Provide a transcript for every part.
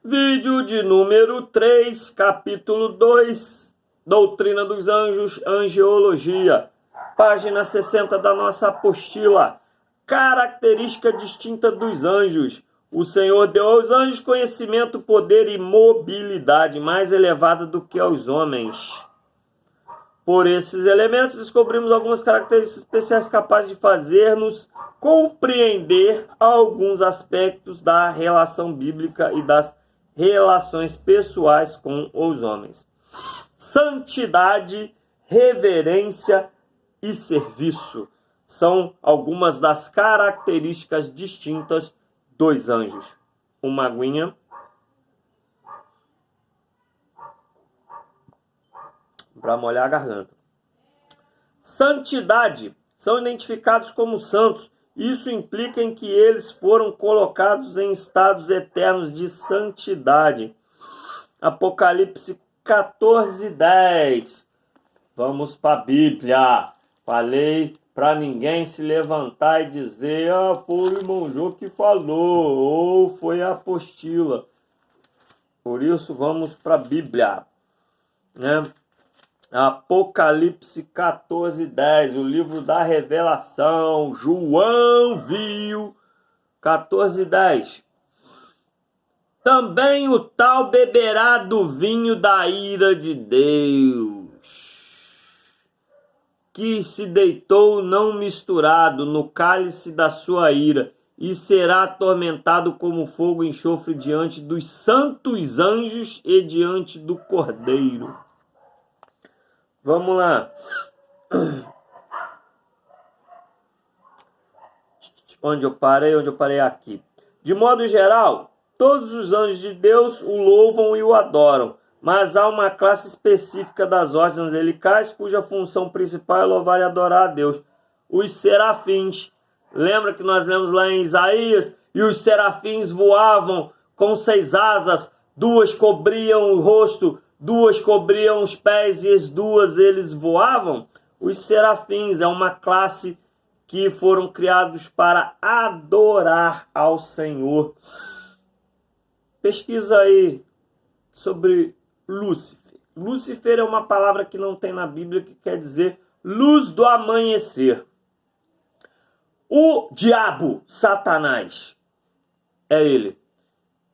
Vídeo de número 3, capítulo 2, Doutrina dos Anjos, Angeologia. Página 60 da nossa apostila. Característica distinta dos anjos. O Senhor deu aos anjos conhecimento, poder e mobilidade mais elevada do que aos homens. Por esses elementos, descobrimos algumas características especiais capazes de fazer-nos compreender alguns aspectos da relação bíblica e das relações pessoais com os homens. Santidade, reverência e serviço são algumas das características distintas dos anjos. Uma aguinha. Para molhar a garganta. Santidade. São identificados como santos. Isso implica em que eles foram colocados em estados eternos de santidade. Apocalipse 14:10. Vamos para a Bíblia. Falei para ninguém se levantar e dizer: foi o irmão Jô que falou, ou foi a apostila. Por isso, vamos para a Bíblia, né? Apocalipse 14:10, o livro da revelação. João viu. 14:10. Também o tal beberá do vinho da ira de Deus, que se deitou não misturado no cálice da sua ira, e será atormentado como fogo e enxofre diante dos santos anjos e diante do Cordeiro. Vamos lá. Onde eu parei aqui. De modo geral, todos os anjos de Deus o louvam e o adoram, mas há uma classe específica das ordens angelicais cuja função principal é louvar e adorar a Deus. Os serafins. Lembra que nós lemos lá em Isaías? E os serafins voavam com 6 asas, 2 cobriam o rosto, 2 cobriam os pés e as 2 eles voavam. Os serafins é uma classe que foram criados para adorar ao Senhor. Pesquisa aí sobre Lúcifer. Lúcifer é uma palavra que não tem na Bíblia, que quer dizer luz do amanhecer. O diabo, Satanás, é ele.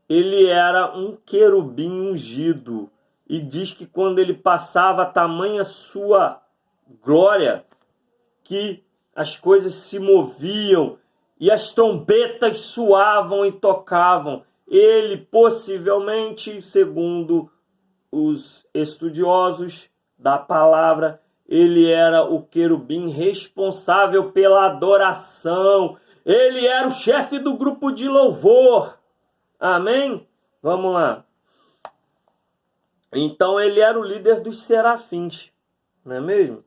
Ele era um querubim ungido. E diz que quando ele passava, tamanha sua glória, que as coisas se moviam e as trombetas soavam e tocavam. Ele possivelmente, segundo os estudiosos da palavra, ele era o querubim responsável pela adoração. Ele era o chefe do grupo de louvor. Amém? Vamos lá. Então ele era o líder dos serafins, não é mesmo?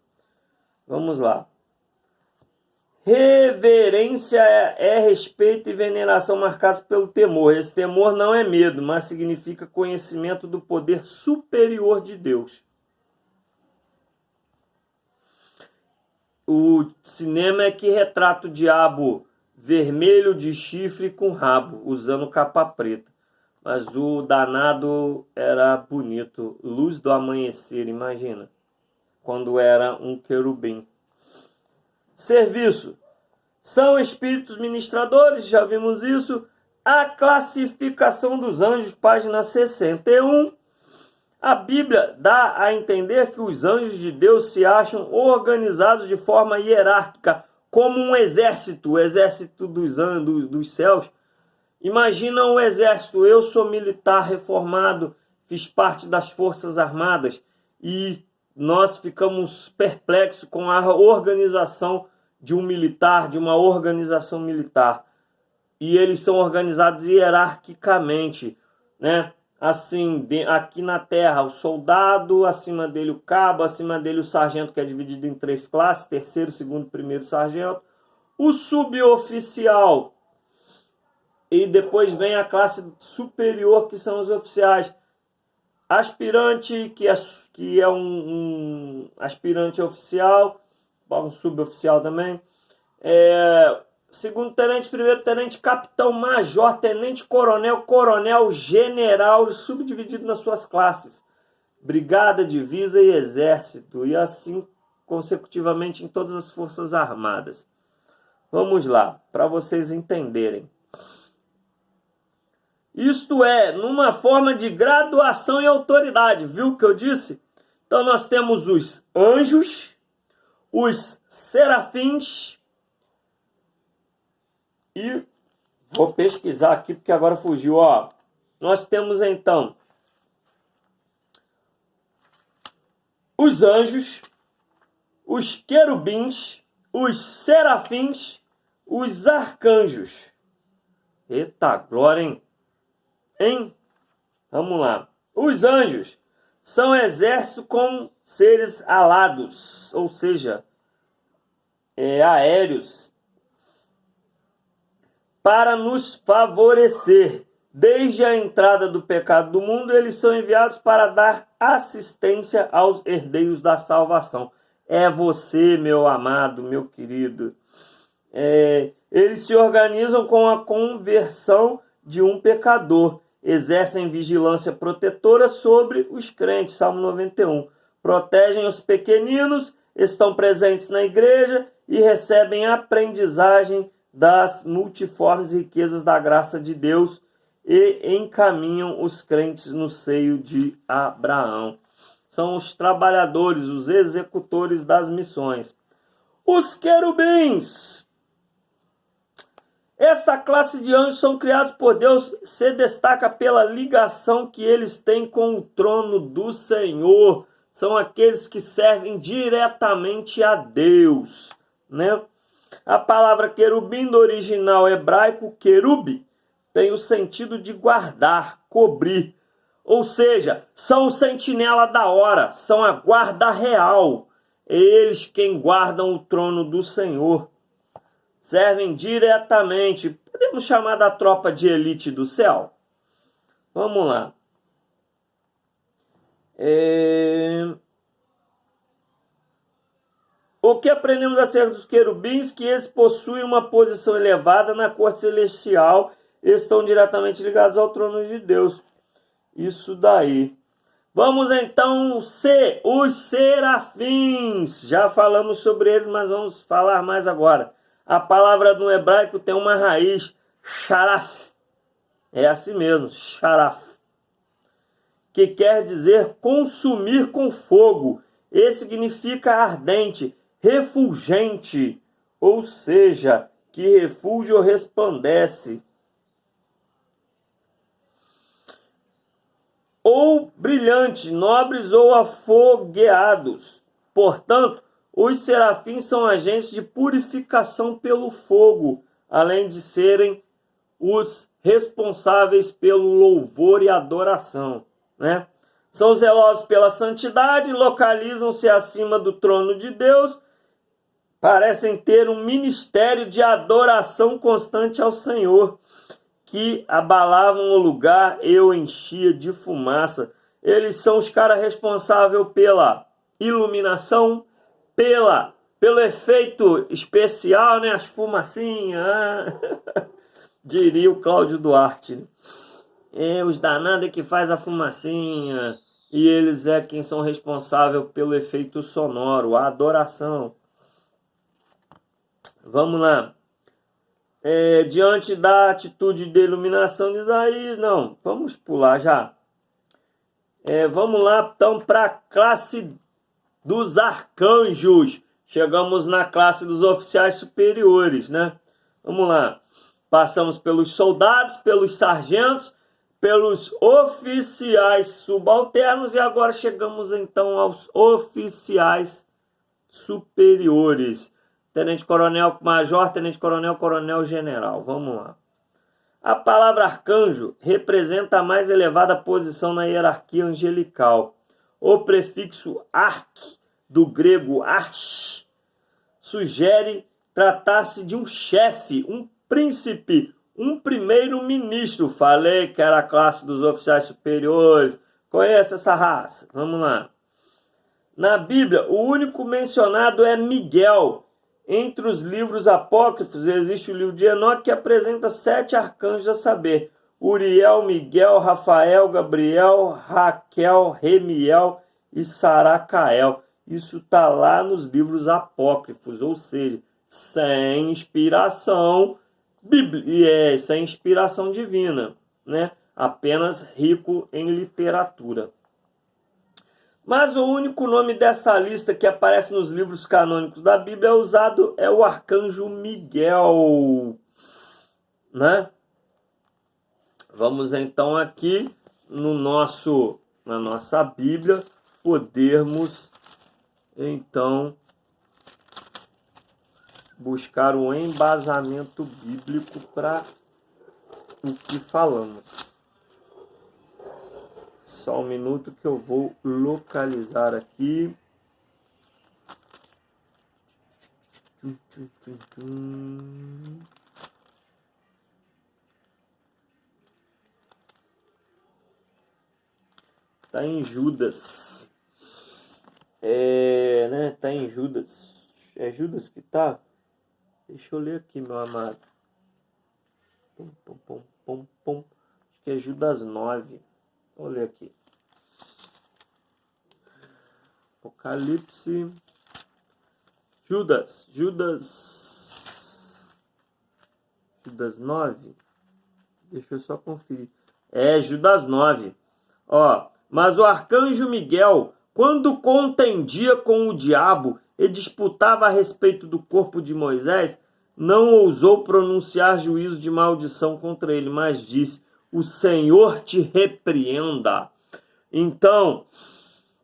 Vamos lá. Reverência é respeito e veneração marcados pelo temor. Esse temor não é medo, mas significa conhecimento do poder superior de Deus. O cinema é que retrata o diabo vermelho de chifre com rabo, usando capa preta. Mas o danado era bonito. Luz do amanhecer, imagina. Quando era um querubim. Serviço. São espíritos ministradores, já vimos isso. A classificação dos anjos, página 61. A Bíblia dá a entender que os anjos de Deus se acham organizados de forma hierárquica, como um exército, o exército dos anjos, dos céus. Imagina um exército. Eu sou militar reformado, fiz parte das Forças Armadas e nós ficamos perplexos com a organização de um militar, de uma organização militar. E eles são organizados hierarquicamente, né? Assim, aqui na Terra, o soldado, acima dele o cabo, acima dele o sargento, que é dividido em 3 classes, 3º, 2º, 1º sargento, o suboficial. E depois vem a classe superior, que são os oficiais. Aspirante, que é um aspirante oficial, um suboficial também. segundo tenente, primeiro tenente, capitão, major, tenente, coronel, coronel, general, subdividido nas suas classes. Brigada, divisa e exército, e assim consecutivamente em todas as forças armadas. Vamos lá, para vocês entenderem. Isto é, numa forma de graduação e autoridade, viu o que eu disse? Então nós temos os anjos, os serafins, e vou pesquisar aqui porque agora fugiu, ó. Nós temos então os anjos, os querubins, os serafins, os arcanjos. Eita glória, hein? Vamos lá. Os anjos são exércitos com seres alados, ou seja, aéreos, para nos favorecer. Desde a entrada do pecado do mundo, eles são enviados para dar assistência aos herdeiros da salvação. É você, meu amado, meu querido. Eles se organizam com a conversão de um pecador. Exercem vigilância protetora sobre os crentes. Salmo 91. Protegem os pequeninos, estão presentes na igreja e recebem aprendizagem das multiformes riquezas da graça de Deus e encaminham os crentes no seio de Abraão. São os trabalhadores, os executores das missões. Os querubins. Essa classe de anjos são criados por Deus, se destaca pela ligação que eles têm com o trono do Senhor. São aqueles que servem diretamente a Deus, né? A palavra querubim do original hebraico querub tem o sentido de guardar, cobrir. Ou seja, são o sentinela da hora, são a guarda real. Eles quem guardam o trono do Senhor. Servem diretamente. Podemos chamar da tropa de elite do céu? Vamos lá. O que aprendemos acerca dos querubins? Que eles possuem uma posição elevada na corte celestial e estão diretamente ligados ao trono de Deus. Isso daí. Vamos então ser os serafins. Já falamos sobre eles, mas vamos falar mais agora. A palavra no hebraico tem uma raiz, sharaf. É assim mesmo, sharaf. Que quer dizer consumir com fogo. E significa ardente, refulgente, ou seja, que refulge ou resplandece. Ou brilhante, nobres ou afogueados. Portanto, os serafins são agentes de purificação pelo fogo, além de serem os responsáveis pelo louvor e adoração, né? São zelosos pela santidade, localizam-se acima do trono de Deus, parecem ter um ministério de adoração constante ao Senhor, que abalavam o lugar e o enchia de fumaça. Eles são os caras responsáveis pela iluminação, pelo efeito especial, né? As fumacinhas, diria o Cláudio Duarte, né? Os danados é que faz a fumacinha, e eles é quem são responsáveis pelo efeito sonoro, a adoração. Vamos lá. Diante da atitude de iluminação de Isaías, não, vamos pular já. Vamos lá então para a classe dos arcanjos. Chegamos na classe dos oficiais superiores, né? Vamos lá. Passamos pelos soldados, pelos sargentos, pelos oficiais subalternos e agora chegamos então aos oficiais superiores. Tenente coronel, major, tenente coronel, coronel, general. Vamos lá. A palavra arcanjo representa a mais elevada posição na hierarquia angelical. O prefixo arque, do grego arch, sugere tratar-se de um chefe, um príncipe, um primeiro-ministro. Falei que era a classe dos oficiais superiores. Conhece essa raça? Vamos lá. Na Bíblia, o único mencionado é Miguel, Entre os livros apócrifos existe o livro de Enoque, que apresenta 7 arcanjos, a saber, Uriel, Miguel, Rafael, Gabriel, Raquel, Remiel e Saracael. Isso está lá nos livros apócrifos, ou seja, sem inspiração bíblica, sem inspiração divina, né? Apenas rico em literatura. Mas o único nome dessa lista que aparece nos livros canônicos da Bíblia é o arcanjo Miguel, né? Vamos então aqui na nossa Bíblia podermos então buscar um embasamento bíblico para o que falamos. Só um minuto que eu vou localizar aqui. Tá em Judas. Né? Tá em Judas. É Judas que tá? Deixa eu ler aqui, meu amado. Acho que é Judas 9. Vou ler aqui. Apocalipse. Judas 9. Deixa eu só conferir. É Judas 9. Ó, mas o arcanjo Miguel, quando contendia com o diabo e disputava a respeito do corpo de Moisés, não ousou pronunciar juízo de maldição contra ele, mas disse: o Senhor te repreenda. Então,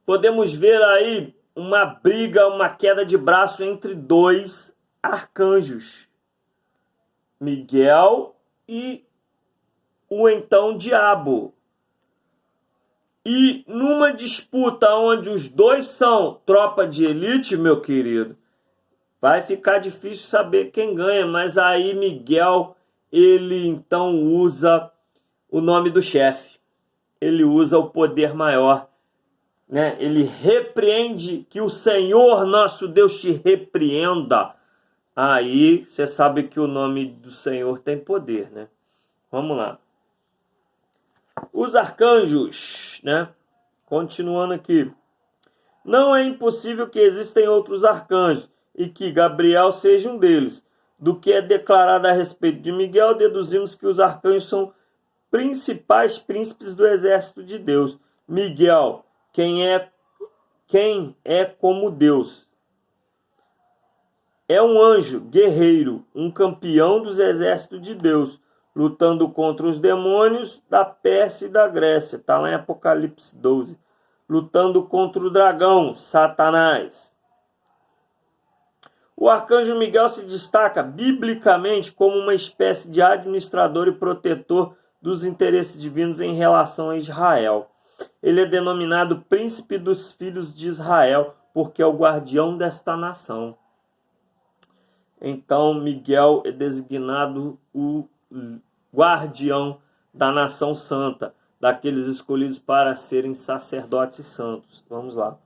podemos ver aí uma briga, uma queda de braço entre 2 arcanjos, Miguel e o então diabo. E numa disputa onde os 2 são tropa de elite, meu querido, vai ficar difícil saber quem ganha, mas aí Miguel, ele então usa o nome do chefe, ele usa o poder maior, né? Ele repreende, que o Senhor nosso Deus te repreenda. Aí você sabe que o nome do Senhor tem poder, né? Vamos lá. Os arcanjos, né? Continuando aqui. Não é impossível que existem outros arcanjos e que Gabriel seja um deles. Do que é declarado a respeito de Miguel, deduzimos que os arcanjos são principais príncipes do exército de Deus. Miguel, quem é como Deus. É um anjo guerreiro, um campeão dos exércitos de Deus, lutando contra os demônios da Pérsia e da Grécia. Está lá em Apocalipse 12. Lutando contra o dragão, Satanás. O arcanjo Miguel se destaca biblicamente como uma espécie de administrador e protetor dos interesses divinos em relação a Israel. Ele é denominado príncipe dos filhos de Israel, porque é o guardião desta nação. Então, Miguel é designado o guardião da nação santa, daqueles escolhidos para serem sacerdotes santos. Vamos lá.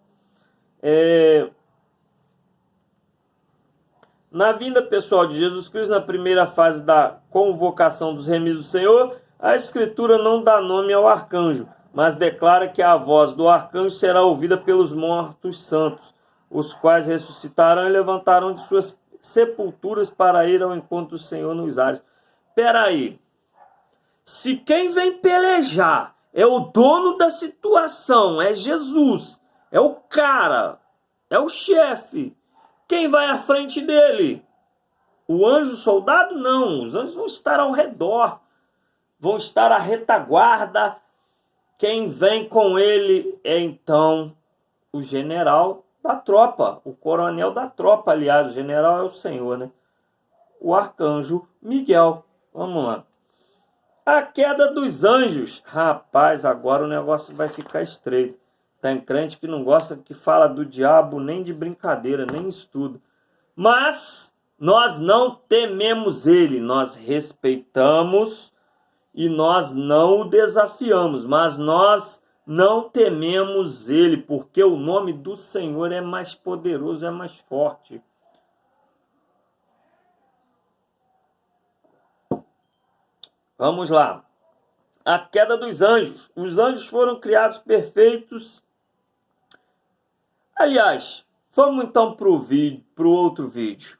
Na vinda pessoal de Jesus Cristo, na primeira fase da convocação dos remidos do Senhor, a Escritura não dá nome ao arcanjo, mas declara que a voz do arcanjo será ouvida pelos mortos santos, os quais ressuscitarão e levantarão de suas sepulturas para ir ao encontro do Senhor nos ares. Peraí, se quem vem pelejar é o dono da situação, é Jesus, é o cara, é o chefe, quem vai à frente dele? O anjo soldado? Não, os anjos vão estar ao redor, vão estar à retaguarda. Quem vem com ele é então o general da tropa, o coronel da tropa, aliás, o general é o Senhor, né? O arcanjo Miguel. Vamos lá. A queda dos anjos. Rapaz, agora o negócio vai ficar estreito. Tem crente que não gosta, que fala do diabo nem de brincadeira, nem estudo. Mas nós não tememos ele, nós respeitamos e nós não o desafiamos, mas nós não tememos ele, porque o nome do Senhor é mais poderoso, é mais forte. Vamos lá. A queda dos anjos. Os anjos foram criados perfeitos. Aliás, vamos então para o outro vídeo.